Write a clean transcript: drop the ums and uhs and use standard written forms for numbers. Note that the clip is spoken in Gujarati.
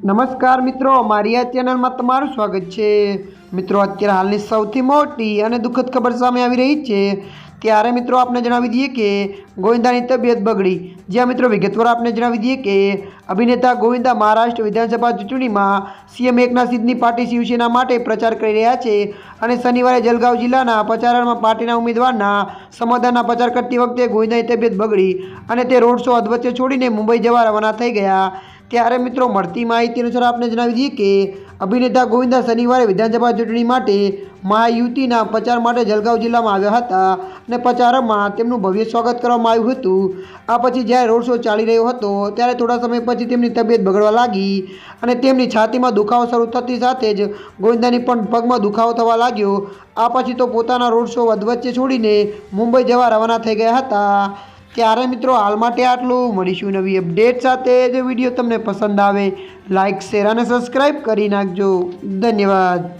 નમસ્કાર મિત્રો, મારી આ ચેનલમાં તમારું સ્વાગત છે। મિત્રો, અત્યારે હાલની સૌથી મોટી અને દુઃખદ ખબર સામે આવી રહી છે। ત્યારે મિત્રો આપને જણાવી દઈએ કે ગોવિંદાની તબિયત બગડી। જ્યાં મિત્રો વિગતવાર આપને જણાવી દઈએ કે અભિનેતા ગોવિંદા મહારાષ્ટ્ર વિધાનસભા ચૂંટણીમાં સીએમ એકનાથ શિંદેની પાર્ટી શિવસેના માટે પ્રચાર કરી રહ્યા છે અને શનિવારે જલગાંવ જિલ્લાના પચારણમાં પાર્ટીના ઉમેદવારના સમર્થનના પ્રચાર કરતી વખતે ગોવિંદાની તબિયત બગડી અને તે રોડ શો અધવચ્ચે છોડીને મુંબઈ જવા રવાના થઈ ગયા। ત્યારે મિત્રો મળતી માહિતી અનુસાર આપને જણાવી દઈએ કે અભિનેતા ગોવિંદા શનિવારે વિધાનસભા ચૂંટણી માટે મહાયુતિના પ્રચાર માટે જલગાંવ જિલ્લામાં આવ્યા હતા અને પ્રચારમાં તેમનું ભવ્ય સ્વાગત કરવામાં આવ્યું હતું। આ પછી જ્યારે રોડ શો ચાલી રહ્યો હતો ત્યારે થોડા સમય પછી તેમની તબિયત બગડવા લાગી અને તેમની છાતીમાં દુખાવો શરૂ થતી સાથે જ ગોવિંદાની પણ પગમાં દુખાવો થવા લાગ્યો। આ પછી તો પોતાના રોડ શો અધવચ્ચે છોડીને મુંબઈ જવા રવાના થઈ ગયા હતા। ત્યારે મિત્રો હાલ માટે આટલું। મળીશું નવી અપડેટ સાથે। જો વિડીયો તમને પસંદ આવે લાઇક શેર અને સબસ્ક્રાઈબ કરી નાખજો। ધન્યવાદ।